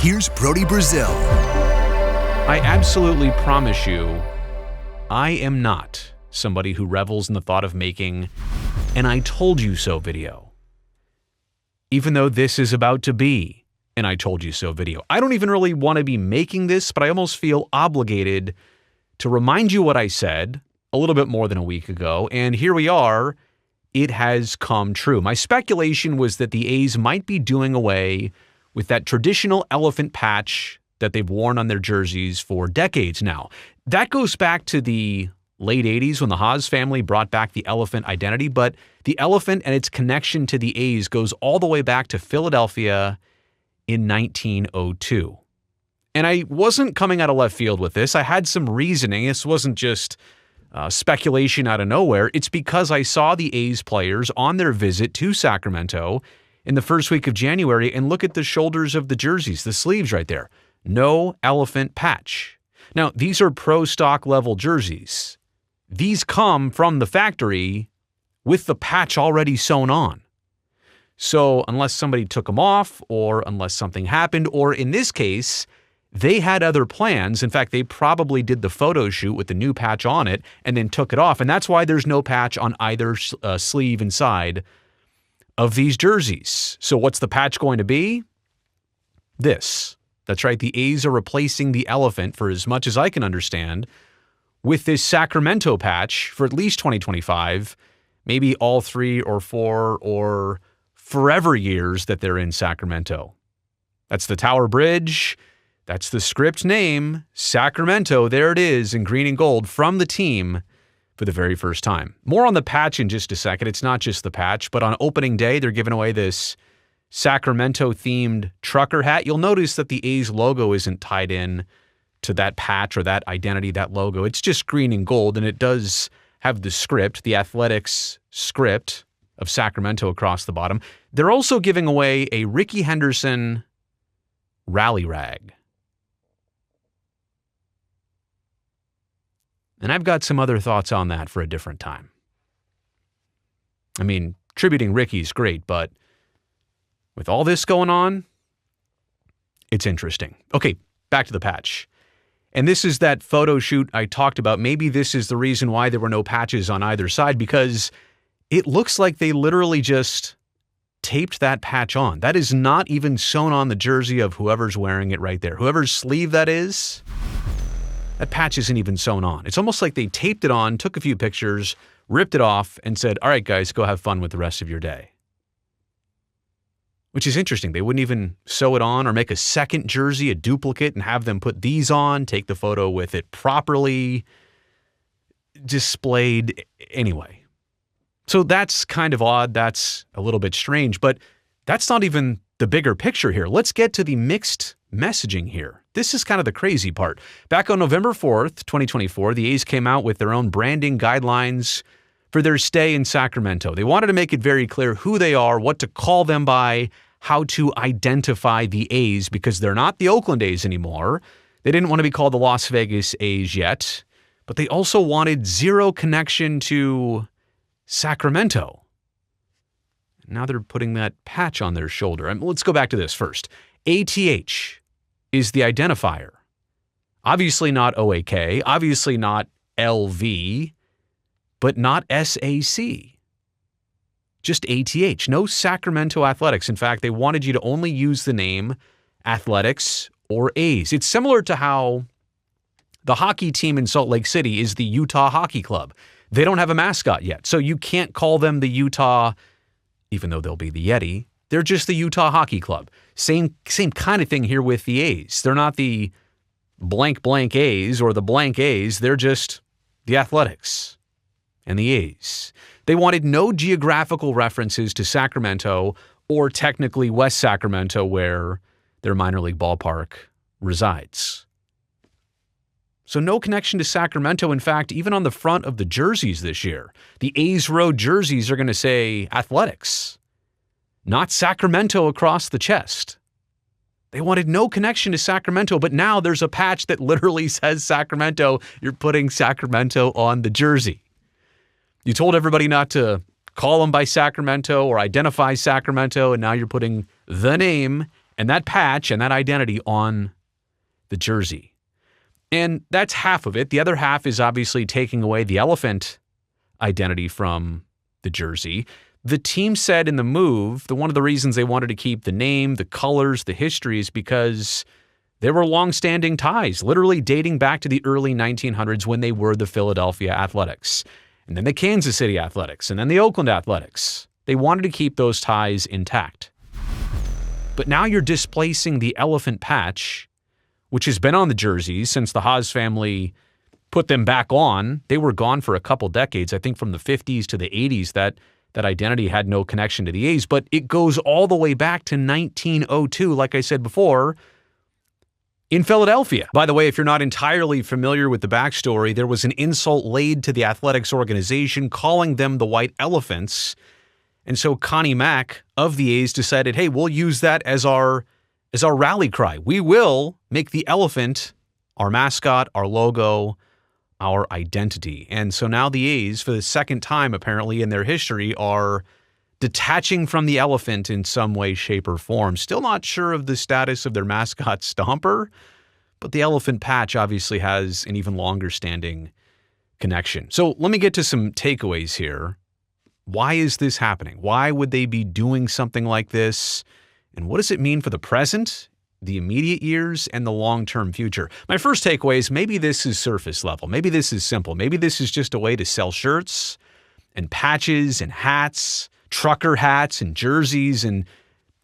here's Brody Brazil. I absolutely promise you, I am not somebody who revels in the thought of making an I told you so video. Even though this is about to be an I told you so video. I don't even really want to be making this, but I almost feel obligated to remind you what I said a little bit more than a week ago. And here we are. It has come true. My speculation was that the A's might be doing away with that traditional elephant patch that they've worn on their jerseys for decades now. That goes back to the late 80s when the Haas family brought back the elephant identity, but the elephant and its connection to the A's goes all the way back to Philadelphia in 1902. And I wasn't coming out of left field with this. I had some reasoning. This wasn't just speculation out of nowhere. It's because I saw the A's players on their visit to Sacramento in the first week of January, and look at the shoulders of the jerseys, the sleeves right there. No elephant patch. Now, these are pro stock level jerseys. These come from the factory with the patch already sewn on. So unless somebody took them off, or unless something happened, or in this case, they had other plans. In fact, they probably did the photo shoot with the new patch on it and then took it off. And that's why there's no patch on either sleeve and side of these jerseys. So what's the patch going to be? This. That's right. The A's are replacing the elephant, for as much as I can understand, with this Sacramento patch for at least 2025, maybe all 3 or 4 or forever years that they're in Sacramento. That's the Tower Bridge. That's the script name, Sacramento. There it is in green and gold from the team for the very first time. More on the patch in just a second. It's not just the patch, but on opening day, they're giving away this Sacramento-themed trucker hat. You'll notice that the A's logo isn't tied in to that patch or that identity, that logo. It's just green and gold, and it does have the script, the Athletics script of Sacramento across the bottom. They're also giving away a Rickey Henderson rally rag. And I've got some other thoughts on that for a different time. I mean, tributing Ricky's great, but with all this going on, it's interesting. Okay, back to the patch. And this is that photo shoot I talked about. Maybe this is the reason why there were no patches on either side, because it looks like they literally just taped that patch on. That is not even sewn on the jersey of whoever's wearing it right there. Whoever's sleeve that is, that patch isn't even sewn on. It's almost like they taped it on, took a few pictures, ripped it off, and said, all right, guys, go have fun with the rest of your day. Which is interesting. They wouldn't even sew it on or make a second jersey, a duplicate, and have them put these on, take the photo with it properly displayed anyway. So that's kind of odd. That's a little bit strange, but that's not even the bigger picture here. Let's get to the mixed messaging here. This is kind of the crazy part. Back on November 4th, 2024, the A's came out with their own branding guidelines for their stay in Sacramento. They wanted to make it very clear who they are, what to call them by, how to identify the A's, because they're not the Oakland A's anymore. They didn't want to be called the Las Vegas A's yet, but they also wanted zero connection to Sacramento. Now they're putting that patch on their shoulder. Let's go back to this first. ATH is the identifier. Obviously not OAK, obviously not LV, but not SAC. Just ATH. No Sacramento Athletics. In fact, they wanted you to only use the name Athletics or A's. It's similar to how the hockey team in Salt Lake City is the Utah Hockey Club. They don't have a mascot yet, so you can't call them the Utah, even though they'll be the Yeti. They're just the Utah Hockey Club. Same kind of thing here with the A's. They're not the blank blank A's or the blank A's. They're just the Athletics and the A's. They wanted no geographical references to Sacramento or technically West Sacramento, where their minor league ballpark resides. So no connection to Sacramento. In fact, even on the front of the jerseys this year, the A's Road jerseys are going to say Athletics, not Sacramento across the chest. They wanted no connection to Sacramento, but now there's a patch that literally says Sacramento. You're putting Sacramento on the jersey. You told everybody not to call them by Sacramento or identify Sacramento, and now you're putting the name and that patch and that identity on the jersey. And that's half of it. The other half is obviously taking away the elephant identity from the jersey. The team said in the move that one of the reasons they wanted to keep the name, the colors, the history is because there were long-standing ties, literally dating back to the early 1900s when they were the Philadelphia Athletics, and then the Kansas City Athletics, and then the Oakland Athletics. They wanted to keep those ties intact. But now you're displacing the elephant patch, which has been on the jerseys since the Haas family put them back on. They were gone for a couple decades. I think from the 50s to the 80s, that identity had no connection to the A's, but it goes all the way back to 1902, like I said before, in Philadelphia. By the way, if you're not entirely familiar with the backstory, there was an insult laid to the athletics organization calling them the White Elephants. And so Connie Mack of the A's decided, hey, we'll use that as our rally cry. We will make the elephant our mascot, our logo, our identity. And so now the A's, for the second time apparently in their history, are detaching from the elephant in some way, shape, or form. Still not sure of the status of their mascot Stomper, but the elephant patch obviously has an even longer standing connection. So let me get to some takeaways here. Why is this happening? Why would they be doing something like this? And what does it mean for the present, the immediate years, and the long-term future? My first takeaway is maybe this is surface level. Maybe this is simple. Maybe this is just a way to sell shirts and patches and hats, trucker hats and jerseys, and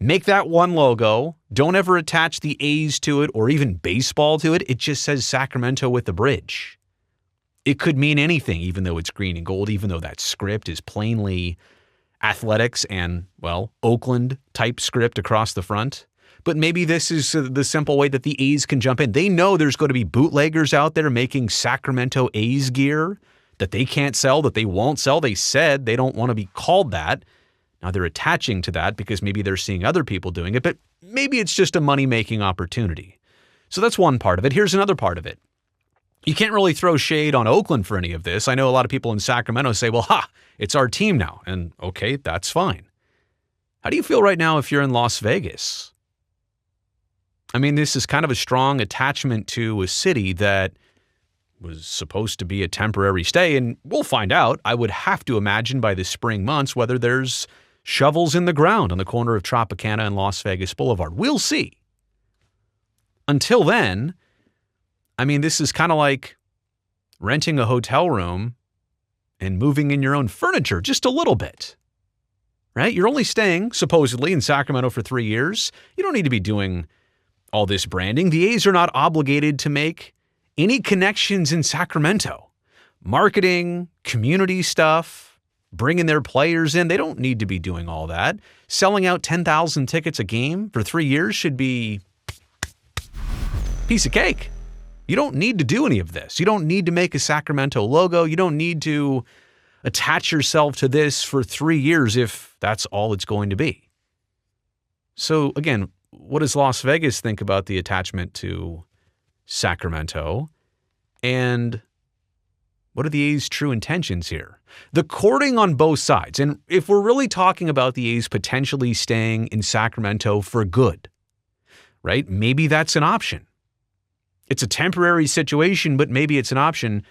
make that one logo. Don't ever attach the A's to it or even baseball to it. It just says Sacramento with the bridge. It could mean anything, even though it's green and gold, even though that script is plainly Athletics and, well, Oakland type script across the front. But maybe this is the simple way that the A's can jump in. They know there's going to be bootleggers out there making Sacramento A's gear that they can't sell, that they won't sell. They said they don't want to be called that. Now they're attaching to that because maybe they're seeing other people doing it, but maybe it's just a money-making opportunity. So that's one part of it. Here's another part of it. You can't really throw shade on Oakland for any of this. I know a lot of people in Sacramento say, well, it's our team now. And okay, that's fine. How do you feel right now if you're in Las Vegas? I mean, this is kind of a strong attachment to a city that was supposed to be a temporary stay, and we'll find out. I would have to imagine by the spring months whether there's shovels in the ground on the corner of Tropicana and Las Vegas Boulevard. We'll see. Until then, I mean, this is kind of like renting a hotel room and moving in your own furniture just a little bit, right? You're only staying, supposedly, in Sacramento for 3 years. You don't need to be doing all this branding. The A's are not obligated to make any connections in Sacramento. Marketing, community stuff, bringing their players in. They don't need to be doing all that. Selling out 10,000 tickets a game for 3 years should be piece of cake. You don't need to do any of this. You don't need to make a Sacramento logo. You don't need to attach yourself to this for 3 years if that's all it's going to be. So again, what does Las Vegas think about the attachment to Sacramento? And what are the A's true intentions here? The courting on both sides. And if we're really talking about the A's potentially staying in Sacramento for good, right? Maybe that's an option. It's a temporary situation, but maybe it's an option.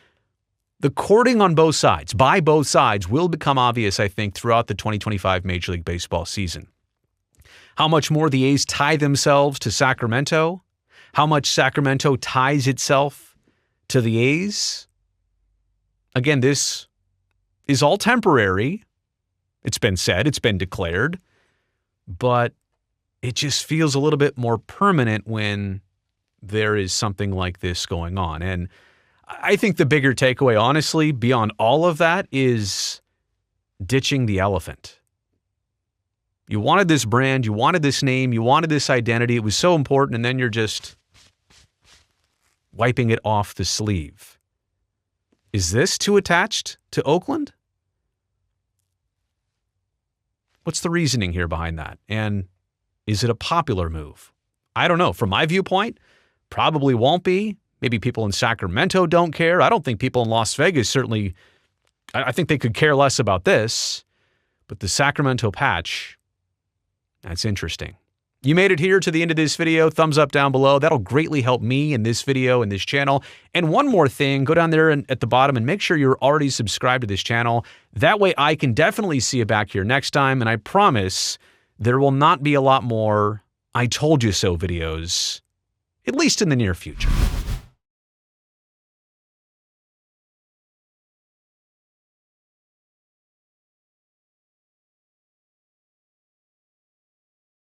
The courting on both sides, by both sides, will become obvious, I think, throughout the 2025 Major League Baseball season. How much more the A's tie themselves to Sacramento, how much Sacramento ties itself to the A's. Again, this is all temporary. It's been said, it's been declared, but it just feels a little bit more permanent when there is something like this going on. And I think the bigger takeaway, honestly, beyond all of that, is ditching the elephant. You wanted this brand, you wanted this name, you wanted this identity. It was so important, and then you're just wiping it off the sleeve. Is this too attached to Oakland? What's the reasoning here behind that? And is it a popular move? I don't know. From my viewpoint, probably won't be. Maybe people in Sacramento don't care. I don't think people in Las Vegas certainly, I think they could care less about this. But the Sacramento patch, that's interesting. You made it here to the end of this video, thumbs up down below. That'll greatly help me in this video and this channel. And one more thing, go down there and at the bottom and make sure you're already subscribed to this channel. That way I can definitely see you back here next time, and I promise there will not be a lot more I told you so videos, at least in the near future.